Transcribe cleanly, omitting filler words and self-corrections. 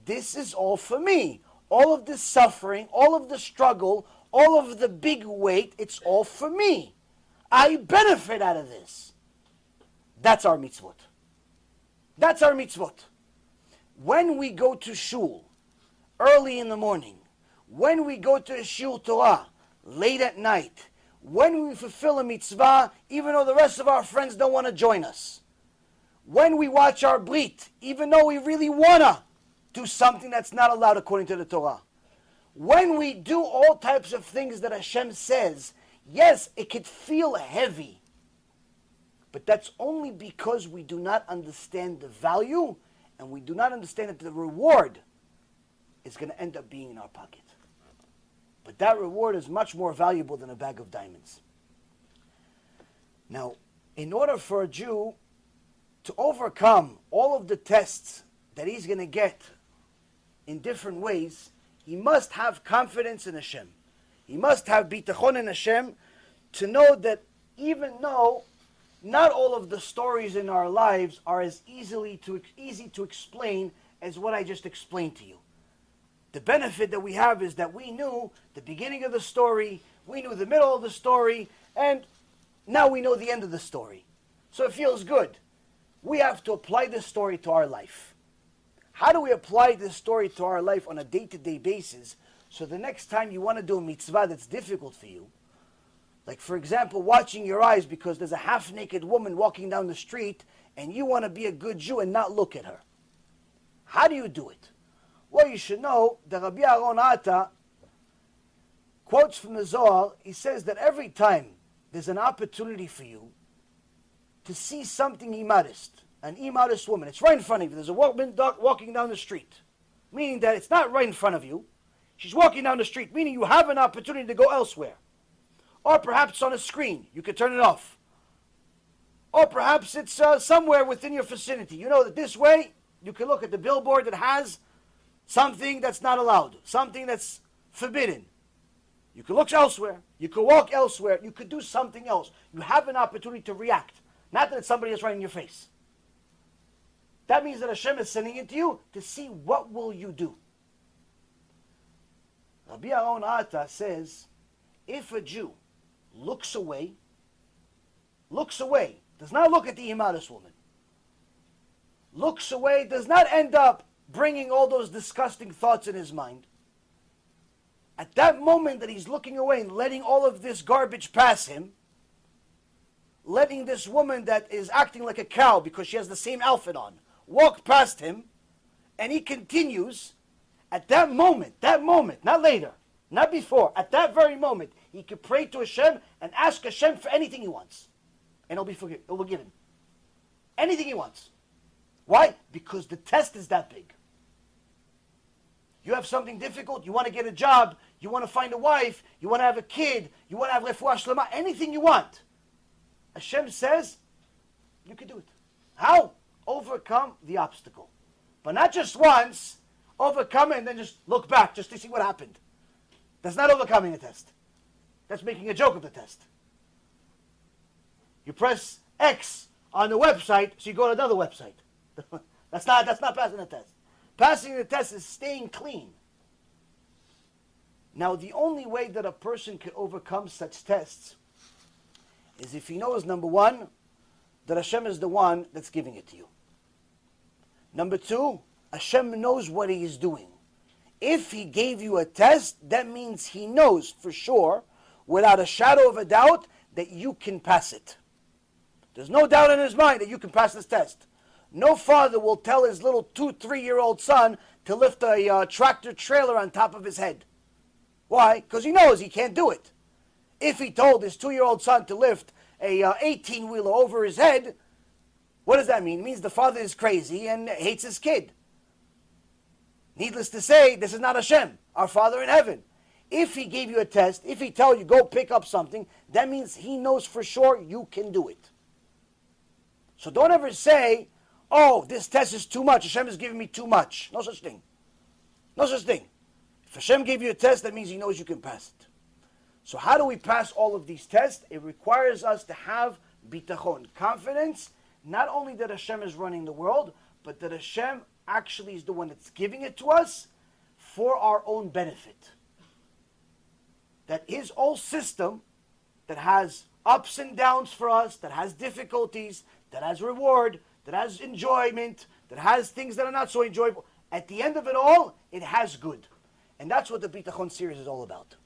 this is all for me. All of this suffering, all of the struggle, all of the big weight, it's all for me. I benefit out of this. That's our mitzvot. That's our mitzvot. When we go to shul early in the morning, when we go to a shul Torah late at night, when we fulfill a mitzvah, even though the rest of our friends don't want to join us, when we watch our brit, even though we really want to do something that's not allowed according to the Torah, when we do all types of things that Hashem says, yes, it could feel heavy, but that's only because we do not understand the value and we do not understand that the reward is going to end up being in our pocket. But that reward is much more valuable than a bag of diamonds. Now, in order for a Jew to overcome all of the tests that he's going to get in different ways, he must have confidence in Hashem. He must have bitachon in Hashem to know that even though not all of the stories in our lives are as easy to explain as what I just explained to you. The benefit that we have is that we knew the beginning of the story, we knew the middle of the story, and now we know the end of the story. So it feels good. We have to apply this story to our life. How do we apply this story to our life on a day-to-day basis so the next time you want to do a mitzvah that's difficult for you, like for example, watching your eyes because there's a half-naked woman walking down the street and you want to be a good Jew and not look at her. How do you do it? Well, you should know that Rabbi Yaron quotes from the Zohar. He says that every time there's an opportunity for you to see something immodest, an immodest woman, it's right in front of you. There's a woman walking down the street, meaning that it's not right in front of you. She's walking down the street, meaning you have an opportunity to go elsewhere. Or perhaps on a screen, you could turn it off. Or perhaps it's somewhere within your vicinity. You know that this way, you can look at the billboard that has something that's not allowed, something that's forbidden. You could look elsewhere. You could walk elsewhere. You could do something else. You have an opportunity to react. Not that it's somebody that's right in your face. That means that Hashem is sending it to you to see what will you do. Rabbi Yaron says, if a Jew looks away, does not look at the immodest woman, looks away, does not end up bringing all those disgusting thoughts in his mind, at that moment that he's looking away and letting all of this garbage pass him, letting this woman that is acting like a cow because she has the same outfit on, walk past him, and he continues, at that moment, not later, not before, at that very moment, he could pray to Hashem and ask Hashem for anything he wants. And he'll be forgiven. Anything he wants. Why? Because the test is that big. You have something difficult, you want to get a job, you want to find a wife, you want to have a kid, you want to have refuah shlema, anything you want. Hashem says, you can do it. How? Overcome the obstacle. But not just once, overcome it and then just look back just to see what happened. That's not overcoming a test. That's making a joke of the test. You press X on the website, so you go to another website. That's not passing the test. Passing the test is staying clean. Now, the only way that a person can overcome such tests is if he knows, number one, that Hashem is the one that's giving it to you. Number two, Hashem knows what he is doing. If he gave you a test, that means he knows for sure, without a shadow of a doubt, that you can pass it. There's no doubt in his mind that you can pass this test. No father will tell his little 2-3-year-old son to lift a tractor trailer on top of his head. Why? Because he knows he can't do it. If he told his 2-year-old son to lift a 18-wheeler over his head, what does that mean? It means the father is crazy and hates his kid. Needless to say, this is not Hashem, our Father in heaven. If he gave you a test, if he tells you go pick up something, that means he knows for sure you can do it. So don't ever say, oh, this test is too much. Hashem is giving me too much. No such thing. No such thing. If Hashem gave you a test, that means he knows you can pass it. So how do we pass all of these tests? It requires us to have bitachon, confidence, not only that Hashem is running the world, but that Hashem actually is the one that's giving it to us for our own benefit. That his whole system that has ups and downs for us, that has difficulties, that has reward, that has enjoyment, that has things that are not so enjoyable, at the end of it all, it has good. And that's what the Bitachon series is all about.